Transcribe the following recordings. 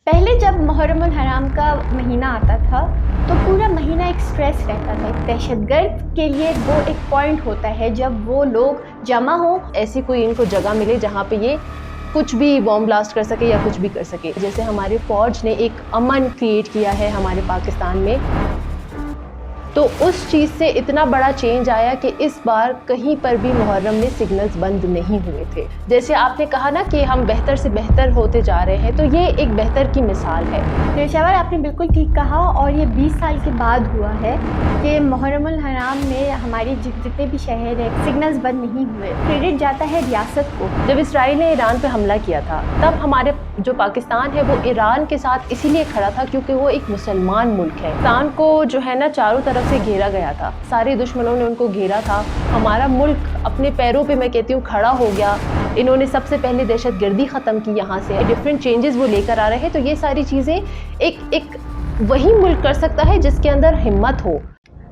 पहले जब मुहर्रम उल हराम का महीना आता था तो पूरा महीना एक स्ट्रेस रहता था। एक दहशतगर्द के लिए वो एक पॉइंट होता है जब वो लोग जमा हो, ऐसी कोई इनको जगह मिले जहाँ पे ये कुछ भी बॉम्ब ब्लास्ट कर सके या कुछ भी कर सके। जैसे हमारे फौज ने एक अमन क्रिएट किया है हमारे पाकिस्तान में, तो उस चीज़ से इतना बड़ा चेंज आया कि इस बार कहीं पर भी मुहर्रम में सिग्नल्स बंद नहीं हुए थे। जैसे आपने कहा ना कि हम बेहतर से बेहतर होते जा रहे हैं, तो ये एक बेहतर की मिसाल है। पेशावर आपने बिल्कुल ठीक कहा, और ये 20 साल के बाद हुआ है कि मुहर्रम उल हराम में हमारे जितने भी शहर हैं सिग्नल्स बंद नहीं हुए। क्रेडिट जाता है रियासत को। जब इसराइल ने ईरान पे हमला किया था तब हमारे जो पाकिस्तान है वो ईरान के साथ इसीलिए खड़ा था क्योंकि वो एक मुसलमान मुल्क है। पाकिस्तान को जो है ना चारों तरफ से घेरा गया था, सारे दुश्मनों ने उनको घेरा था। हमारा मुल्क अपने पैरों पे मैं कहती हूँ खड़ा हो गया। इन्होंने सबसे पहले दहशतगर्दी ख़त्म की, यहाँ से डिफरेंट चेंजेस वो लेकर आ रहे हैं। तो ये सारी चीज़ें एक वही मुल्क कर सकता है जिसके अंदर हिम्मत हो।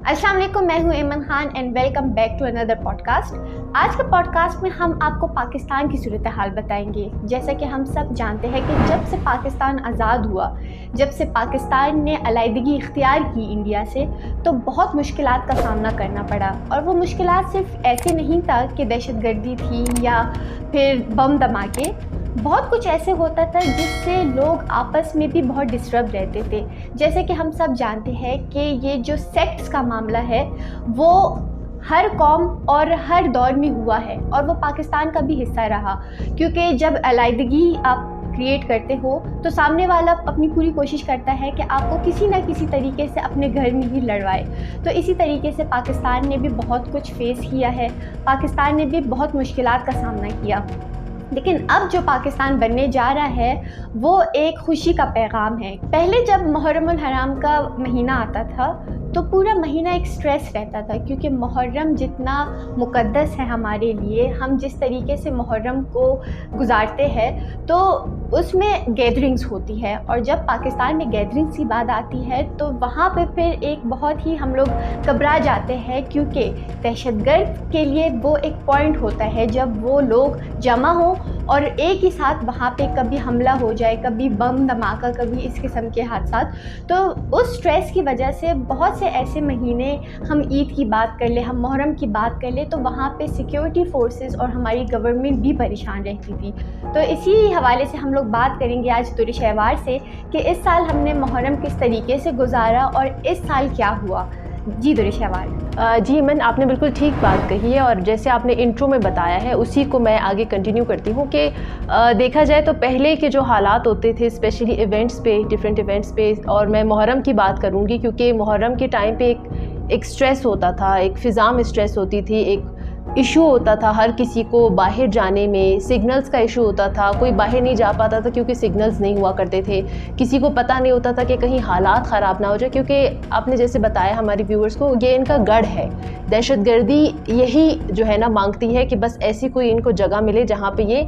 अस्सलाम वालेकुम, मैं हूँ Aiman Khan and welcome back to another podcast. आज के पॉडकास्ट में हम आपको पाकिस्तान की सूरत हाल बताएंगे। जैसा कि हम सब जानते हैं कि जब से पाकिस्तान आज़ाद हुआ, जब से पाकिस्तान ने अलहदगी इख्तियार की इंडिया से, तो बहुत मुश्किलात का सामना करना पड़ा। और वो मुश्किलात सिर्फ ऐसे नहीं था कि दहशतगर्दी थी या फिर बम धमाके, बहुत कुछ ऐसे होता था जिससे लोग आपस में भी बहुत डिस्टर्ब रहते थे। जैसे कि हम सब जानते हैं कि ये जो सेक्ट्स का मामला है वो हर कौम और हर दौर में हुआ है, और वो पाकिस्तान का भी हिस्सा रहा। क्योंकि जब अलहदगी आप क्रिएट करते हो तो सामने वाला अपनी पूरी कोशिश करता है कि आपको किसी ना किसी तरीके से अपने घर में ही लड़वाए। तो इसी तरीके से पाकिस्तान ने भी बहुत कुछ फेस किया है, पाकिस्तान ने भी बहुत मुश्किलात का सामना किया। लेकिन अब जो पाकिस्तान बनने जा रहा है वो एक खुशी का पैगाम है। पहले जब मुहर्रम उल हराम का महीना आता था तो पूरा महीना एक स्ट्रेस रहता था, क्योंकि मुहर्रम जितना मुक़द्दस है हमारे लिए, हम जिस तरीके से मुहर्रम को गुजारते हैं तो उसमें गैदरिंग्स होती है। और जब पाकिस्तान में गैदरिंग्स की बात आती है तो वहाँ पे फिर एक बहुत ही हम लोग घबरा जाते हैं, क्योंकि दहशतगर्द के लिए वो एक पॉइंट होता है जब वो लोग जमा हो और एक ही साथ वहाँ पे कभी हमला हो जाए, कभी बम धमाका, कभी इस किस्म के हादसा। तो उस स्ट्रेस की वजह से बहुत से ऐसे महीने, हम ईद की बात कर ले, हम मुहर्रम की बात कर ले, तो वहाँ पे सिक्योरिटी फोर्सेस और हमारी गवर्नमेंट भी परेशान रहती थी। तो इसी हवाले से हम लोग बात करेंगे आज दुर शहवार से कि इस साल हमने मुहर्रम किस तरीके से गुजारा और इस साल क्या हुआ। जी दुर शहवार। जी मन, आपने बिल्कुल ठीक बात कही है, और जैसे आपने इंट्रो में बताया है उसी को मैं आगे कंटिन्यू करती हूँ कि देखा जाए तो पहले के जो हालात होते थे स्पेशली इवेंट्स पे, डिफरेंट इवेंट्स पे, और मैं मुहर्रम की बात करूँगी क्योंकि मुहर्रम के टाइम पे एक स्ट्रेस होता था, एक फ़िज़ा में स्ट्रेस होती थी, एक इशू होता था हर किसी को बाहर जाने में, सिग्नल्स का इशू होता था, कोई बाहर नहीं जा पाता था क्योंकि सिग्नल्स नहीं हुआ करते थे। किसी को पता नहीं होता था कि कहीं हालात ख़राब ना हो जाए, क्योंकि आपने जैसे बताया हमारी व्यूअर्स को, ये इनका गढ़ है। दहशतगर्दी यही जो है ना मांगती है कि बस ऐसी कोई इनको जगह मिले जहाँ पे ये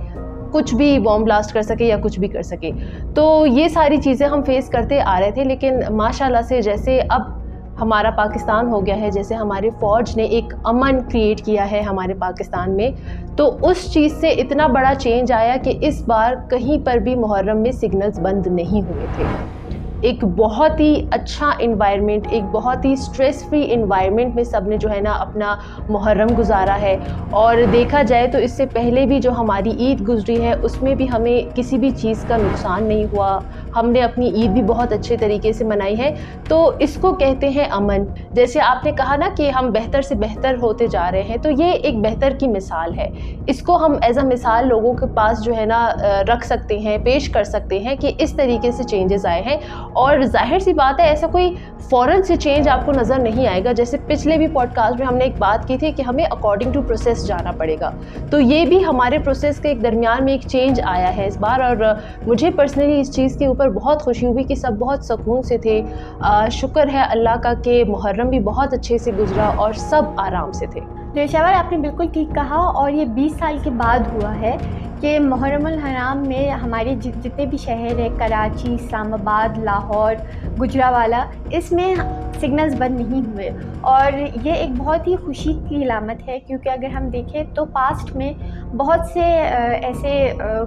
कुछ भी बॉम्ब ब्लास्ट कर सके या कुछ भी कर सके। तो ये सारी चीज़ें हम फेस करते आ रहे थे, लेकिन माशाल्लाह से जैसे अब हमारा पाकिस्तान हो गया है, जैसे हमारे फ़ौज ने एक अमन क्रिएट किया है हमारे पाकिस्तान में, तो उस चीज़ से इतना बड़ा चेंज आया कि इस बार कहीं पर भी मुहर्रम में सिग्नल्स बंद नहीं हुए थे। एक बहुत ही अच्छा इन्वायरमेंट, एक बहुत ही स्ट्रेस फ्री इन्वायरमेंट में सब ने जो है ना अपना मुहर्रम गुजारा है। और देखा जाए तो इससे पहले भी जो हमारी ईद गुजरी है उसमें भी हमें किसी भी चीज़ का नुकसान नहीं हुआ, हमने अपनी ईद भी बहुत अच्छे तरीके से मनाई है। तो इसको कहते हैं अमन। जैसे आपने कहा ना कि हम बेहतर से बेहतर होते जा रहे हैं, तो ये एक बेहतर की मिसाल है। इसको हम एज अ मिसाल लोगों के पास जो है ना रख सकते हैं, पेश कर सकते हैं कि इस तरीके से चेंजेस आए हैं। और जाहिर सी बात है ऐसा कोई फ़ौरन से चेंज आपको नज़र नहीं आएगा। जैसे पिछले भी पॉडकास्ट में हमने एक बात की थी कि हमें अकॉर्डिंग टू प्रोसेस जाना पड़ेगा, तो ये भी हमारे प्रोसेस के एक दरमियान में एक चेंज आया है इस बार। और मुझे पर्सनली इस चीज़ के ऊपर बहुत खुशी हुई कि सब बहुत सुकून से थे। शुक्र है अल्लाह का कि मुहर्रम भी बहुत अच्छे से गुजरा और सब आराम से थे। पेशेवर आपने बिल्कुल ठीक कहा, और ये 20 साल के बाद हुआ है कि मुहर्रम उल हराम में हमारे जितने भी शहर हैं, कराची, इस्लामाबाद, लाहौर, गुजरावाला, इसमें सिग्नल्स बंद नहीं हुए, और ये एक बहुत ही खुशी की अलामत है, क्योंकि अगर हम देखें तो पास्ट में बहुत से ऐसे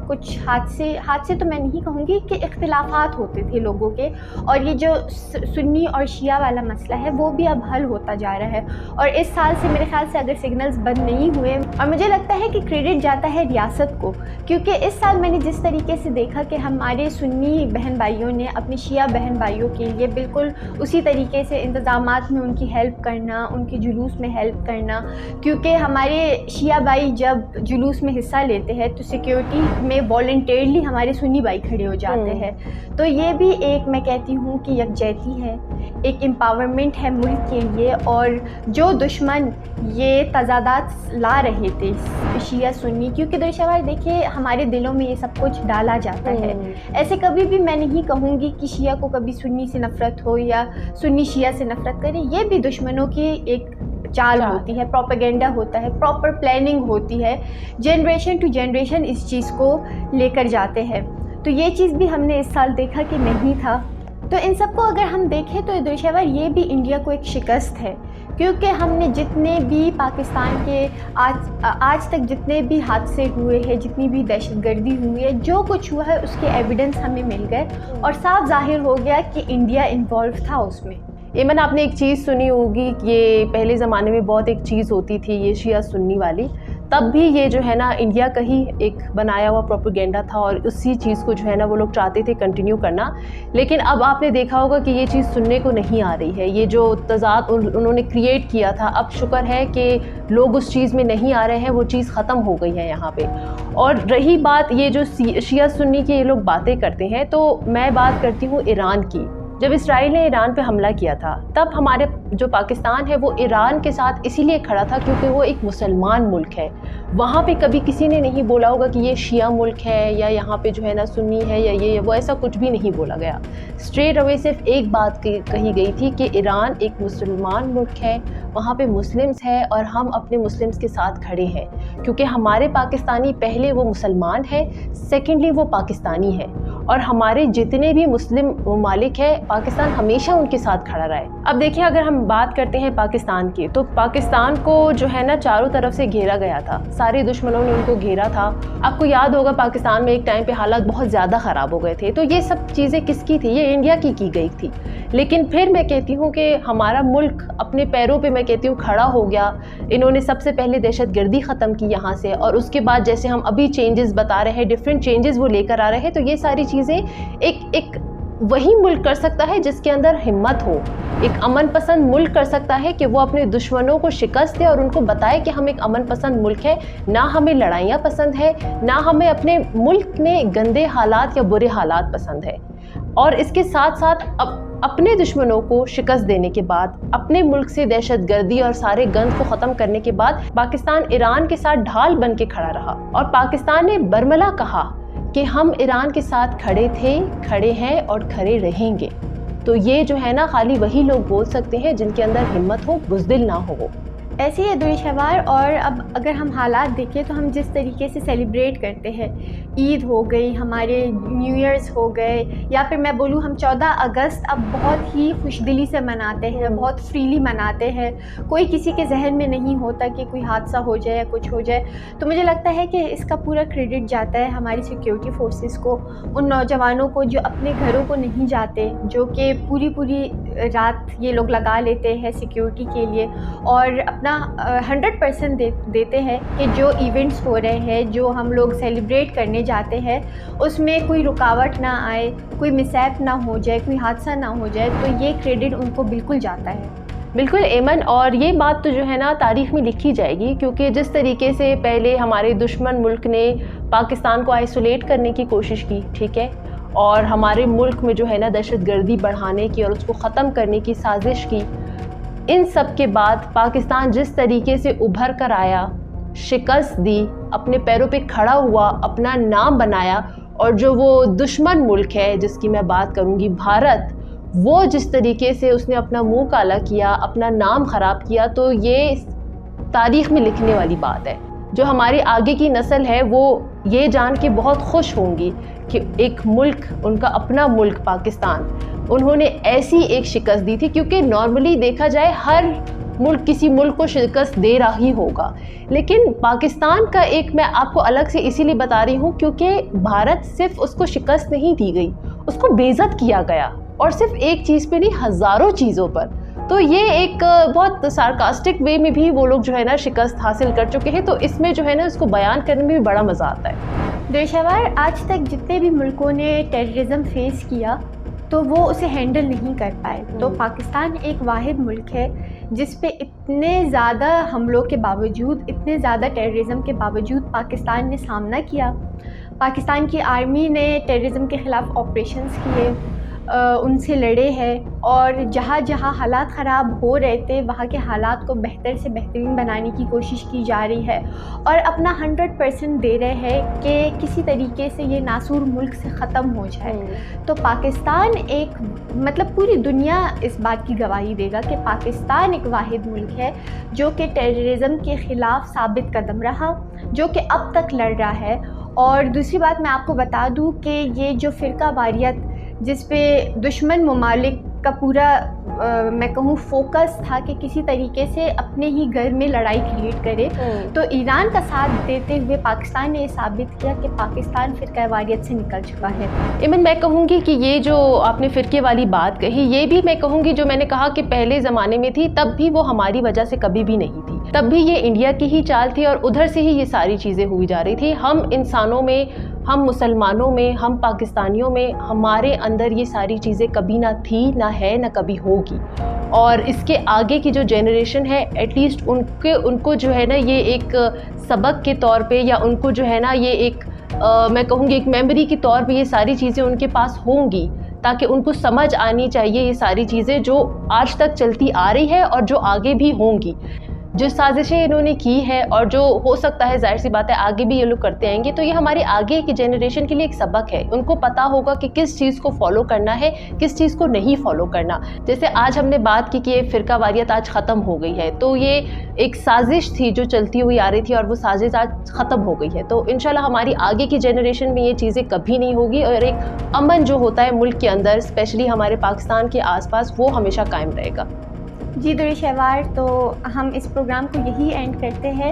कुछ हादसे तो मैं नहीं कहूँगी कि इख्तिलाफात होते थे लोगों के, और ये जो सुन्नी और शिया वाला मसला है वो भी अब हल होता जा रहा है। और इस साल से मेरे ख्याल से अगर सिग्नल्स बंद नहीं हुए, और मुझे लगता है कि क्रेडिट जाता है रियासत को, क्योंकि इस साल मैंने जिस तरीके से देखा कि हमारे सुन्नी बहन भाइयों ने अपने शिया बहन भाइयों के लिए बिल्कुल उसी तरीके से इंतज़ामात में उनकी हेल्प करना, उनके जुलूस में हेल्प करना, क्योंकि हमारे शिया भाई जब जुलूस में हिस्सा लेते हैं तो सिक्योरिटी में वॉलंटियरली हमारे सुन्नी भाई खड़े हो जाते हैं। तो ये भी एक, मैं कहती हूँ कि यकजहती है, एक एम्पावरमेंट है मुल्क के लिए। और जो दुश्मन ये तजादात ला रहे थे शिया सुन्नी, क्योंकि दरअसल देखिए हमारे दिलों में ये सब कुछ डाला जाता है, ऐसे कभी भी मैं नहीं कहूँगी कि शिया को कभी सुन्नी से नफ़रत हो या सुन्नी शिया से नफ़रत करे, ये भी दुश्मनों की एक चाल होती है, प्रोपेगेंडा होता है, प्रॉपर प्लानिंग होती है, जनरेशन टू जनरेशन इस चीज़ को लेकर जाते हैं। तो ये चीज़ भी हमने इस साल देखा कि नहीं था। तो इन सबको अगर हम देखें तो दरअसल ये भी इंडिया को एक शिकस्त है, क्योंकि हमने जितने भी पाकिस्तान के आज तक जितने भी हादसे हुए हैं, जितनी भी दहशतगर्दी हुई है, जो कुछ हुआ है उसके एविडेंस हमें मिल गए और साफ जाहिर हो गया कि इंडिया इन्वॉल्व था उसमें। एमन, आपने एक चीज़ सुनी होगी कि ये पहले ज़माने में बहुत एक चीज़ होती थी ये शिया सुन्नी वाली, तब भी ये जो है ना इंडिया का ही एक बनाया हुआ प्रोपेगेंडा था और उसी चीज़ को जो है ना वो लोग चाहते थे कंटिन्यू करना। लेकिन अब आपने देखा होगा कि ये चीज़ सुनने को नहीं आ रही है, ये जो तज़ाद उन्होंने क्रिएट किया था, अब शुक्र है कि लोग उस चीज़ में नहीं आ रहे हैं, वो चीज़ ख़त्म हो गई है यहाँ पे। और रही बात ये जो शिया सुन्नी की ये लोग बातें करते हैं, तो मैं बात करती हूँ ईरान की। जब इसराइल ने ईरान पे हमला किया था तब हमारे जो पाकिस्तान है वो ईरान के साथ इसीलिए खड़ा था क्योंकि वो एक मुसलमान मुल्क है। वहाँ पे कभी किसी ने नहीं बोला होगा कि ये शिया मुल्क है या यहाँ पे जो है ना सुन्नी है या ये वो, ऐसा कुछ भी नहीं बोला गया। स्ट्रेट अवे सिर्फ एक बात कही गई थी कि ईरान एक मुसलमान मुल्क है, वहाँ पे मुस्लिम्स है और हम अपने मुस्लिम्स के साथ खड़े हैं, क्योंकि हमारे पाकिस्तानी पहले वो मुसलमान है, सेकेंडली वो पाकिस्तानी है, और हमारे जितने भी मुस्लिम ममालिक है पाकिस्तान हमेशा उनके साथ खड़ा रहा है। अब देखिए अगर हम बात करते हैं पाकिस्तान की, तो पाकिस्तान को जो है ना चारों तरफ से घेरा गया था, सारे दुश्मनों ने उनको घेरा था। आपको याद होगा पाकिस्तान में एक टाइम पे हालात बहुत ज़्यादा ख़राब हो गए थे। तो ये सब चीज़ें किसकी थी? ये इंडिया की गई थी। लेकिन फिर मैं कहती हूँ कि हमारा मुल्क अपने पैरों पे मैं कहती हूँ खड़ा हो गया। इन्होंने सबसे पहले दहशतगर्दी ख़त्म की यहाँ से, और उसके बाद जैसे हम अभी चेंजेस बता रहे हैं, डिफरेंट चेंजेस वो लेकर आ रहे हैं। तो ये सारी चीज़ें एक वही मुल्क कर सकता है जिसके अंदर हिम्मत हो, एक अमन पसंद मुल्क कर सकता है कि वो अपने दुश्मनों को शिकस्त दे और उनको बताए कि हम एक अमन पसंद मुल्क है, ना हमें लड़ाइयाँ पसंद है, ना हमें अपने मुल्क में गंदे हालात या बुरे हालात पसंद है। और इसके साथ साथ अपने दुश्मनों को शिकस्त देने के बाद, अपने मुल्क से दहशतगर्दी और सारे गंद को ख़त्म करने के बाद पाकिस्तान ईरान के साथ ढाल बन के खड़ा रहा, और पाकिस्तान ने बरमला कहा कि हम ईरान के साथ खड़े थे, खड़े हैं और खड़े रहेंगे। तो ये जो है ना खाली वही लोग बोल सकते हैं जिनके अंदर हिम्मत हो, बुज़दिल ना हो। ऐसे ही है दुनिया। और अब अगर हम हालात देखें तो हम जिस तरीके से सेलिब्रेट करते हैं, ईद हो गई, हमारे न्यू ईयर्स हो गए, या फिर मैं बोलूँ हम 14 अगस्त अब बहुत ही खुशदिली से मनाते हैं, बहुत फ्रीली मनाते हैं। कोई किसी के जहन में नहीं होता कि कोई हादसा हो जाए या कुछ हो जाए। तो मुझे लगता है कि इसका पूरा क्रेडिट जाता है हमारी सिक्योरिटी फोर्सेस को, उन नौजवानों को जो अपने घरों को नहीं जाते, जो कि पूरी रात ये लोग लगा लेते हैं सिक्योरिटी के लिए, और अपना 100% देते हैं कि जो इवेंट्स हो रहे हैं, जो हम लोग सेलिब्रेट करने जाते हैं, उसमें कोई रुकावट ना आए, कोई मिसहैप ना हो जाए, कोई हादसा ना हो जाए। तो ये क्रेडिट उनको बिल्कुल जाता है। बिल्कुल एमन, और ये बात तो जो है ना तारीख़ में लिखी जाएगी, क्योंकि जिस तरीके से पहले हमारे दुश्मन मुल्क ने पाकिस्तान को आइसोलेट करने की कोशिश की, ठीक है, और हमारे मुल्क में जो है ना दहशतगर्दी बढ़ाने की और उसको ख़त्म करने की साजिश की, इन सब के बाद पाकिस्तान जिस तरीके से उभर कर आया, शिकस्त दी, अपने पैरों पे खड़ा हुआ, अपना नाम बनाया, और जो वो दुश्मन मुल्क है जिसकी मैं बात करूँगी भारत, वो जिस तरीके से उसने अपना मुंह काला किया, अपना नाम ख़राब किया, तो ये تاریخ میں لکھنے والی بات ہے. جو ہماری آگے کی نسل ہے وہ یہ جان کے بہت خوش ہوں گی کہ ایک ملک، ان کا اپنا ملک پاکستان، انہوں نے ایسی ایک شکست دی تھی. کیونکہ نارملی دیکھا جائے ہر ملک کسی ملک کو شکست دے رہا ہی ہوگا، لیکن پاکستان کا ایک میں آپ کو الگ سے اسی لیے بتا رہی ہوں کیونکہ بھارت صرف اس کو شکست نہیں دی گئی، اس کو بے عزت کیا گیا، اور صرف ایک چیز پہ نہیں، ہزاروں چیزوں پر. تو یہ ایک بہت سارکاسٹک وے میں بھی وہ لوگ جو ہے نا شکست حاصل کر چکے ہیں. تو اس میں جو ہے نا اس کو بیان کرنے میں بھی بڑا مزہ آتا ہے. درشوار، آج تک جتنے بھی ملکوں نے ٹیررزم فیس کیا تو وہ اسے ہینڈل نہیں کر پائے. تو پاکستان ایک واحد ملک ہے جس پہ اتنے زیادہ حملوں کے باوجود، اتنے زیادہ ٹیررزم کے باوجود پاکستان نے سامنا کیا. پاکستان کی آرمی نے ٹیررزم کے خلاف آپریشنز کیے، ان سے لڑے ہیں، اور جہاں جہاں حالات خراب ہو رہے تھے وہاں کے حالات کو بہتر سے بہترین بنانے کی کوشش کی جا رہی ہے، اور اپنا 100% دے رہے ہیں کہ کسی طریقے سے یہ ناسور ملک سے ختم ہو جائے. تو پاکستان ایک مطلب پوری دنیا اس بات کی گواہی دے گا کہ پاکستان ایک واحد ملک ہے جو کہ ٹیررزم کے خلاف ثابت قدم رہا، جو کہ اب تک لڑ رہا ہے. اور دوسری بات میں آپ کو بتا دوں کہ یہ جو فرقہ واریت جس پہ دشمن ممالک کا پورا میں کہوں فوکس تھا کہ کسی طریقے سے اپنے ہی گھر میں لڑائی کریٹ کرے، تو ایران کا ساتھ دیتے ہوئے پاکستان نے یہ ثابت کیا کہ پاکستان فرقہ واریت سے نکل چکا ہے. ایمن، میں کہوں گی کہ یہ جو آپ نے فرقے والی بات کہی، یہ بھی میں کہوں گی جو میں نے کہا کہ پہلے زمانے میں تھی تب بھی وہ ہماری وجہ سے کبھی بھی نہیں تھی. تب بھی یہ انڈیا کی ہی چال تھی اور ادھر سے ہی یہ ساری چیزیں ہوئی جا رہی تھی. ہم انسانوں میں، ہم مسلمانوں میں، ہم پاکستانیوں میں ہمارے اندر یہ ساری چیزیں کبھی نہ تھی، نہ ہے، نہ کبھی ہوگی. اور اس کے آگے کی جو جنریشن ہے ایٹ لیسٹ ان کو جو ہے نا یہ ایک سبق کے طور پہ، یا ان کو جو ہے نا یہ ایک میں کہوں گی ایک میموری کے طور پہ یہ ساری چیزیں ان کے پاس ہوں گی، تاکہ ان کو سمجھ آنی چاہیے یہ ساری چیزیں جو آج تک چلتی آ رہی ہے اور جو آگے بھی ہوں گی. جو سازشیں انہوں نے کی ہے اور جو ہو سکتا ہے ظاہر سی بات ہے آگے بھی یہ لوگ کرتے آئیں گے، تو یہ ہماری آگے کی جنریشن کے لیے ایک سبق ہے. ان کو پتہ ہوگا کہ کس چیز کو فالو کرنا ہے، کس چیز کو نہیں فالو کرنا. جیسے آج ہم نے بات کی کہ یہ فرقہ واریت آج ختم ہو گئی ہے، تو یہ ایک سازش تھی جو چلتی ہوئی آ رہی تھی اور وہ سازش آج ختم ہو گئی ہے. تو انشاءاللہ ہماری آگے کی جنریشن میں یہ چیزیں کبھی نہیں ہوگی، اور ایک امن جو ہوتا ہے ملک کے اندر اسپیشلی ہمارے پاکستان کے آس پاس، وہ ہمیشہ قائم رہے گا. جی درشوار، تو ہم اس پروگرام کو یہی اینڈ کرتے ہیں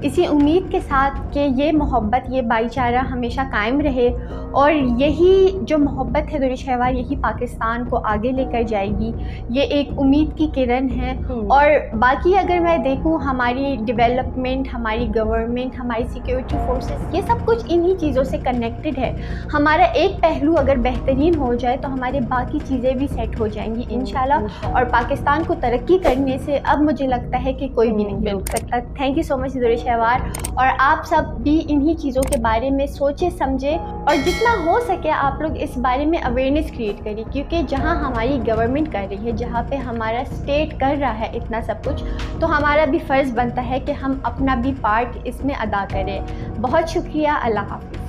اسی امید کے ساتھ کہ یہ محبت، یہ بھائی چارہ ہمیشہ قائم رہے، اور یہی جو محبت ہے درشوار یہی پاکستان کو آگے لے کر جائے گی. یہ ایک امید کی کرن ہے. اور باقی اگر میں دیکھوں ہماری ڈیولپمنٹ، ہماری گورنمنٹ، ہماری سیکیورٹی فورسز، یہ سب کچھ انہی چیزوں سے کنیکٹڈ ہے. ہمارا ایک پہلو اگر بہترین ہو جائے تو ہمارے باقی چیزیں بھی سیٹ ہو جائیں گی انشاءاللہ. اور پاکستان کو ترقی کرنے سے اب مجھے لگتا ہے کہ کوئی بھی نہیں روک سکتا. تھینک یو سو مچ درشوار. اور آپ سب بھی انہی چیزوں کے بارے میں سوچے سمجھے، اور جتنا ہو سکے آپ لوگ اس بارے میں اویئرنیس کریٹ کریے، کیونکہ جہاں ہماری گورنمنٹ کر رہی ہے، جہاں پہ ہمارا اسٹیٹ کر رہا ہے اتنا سب کچھ، تو ہمارا بھی فرض بنتا ہے کہ ہم اپنا بھی پارٹ اس میں ادا کریں. بہت شکریہ. اللہ حافظ.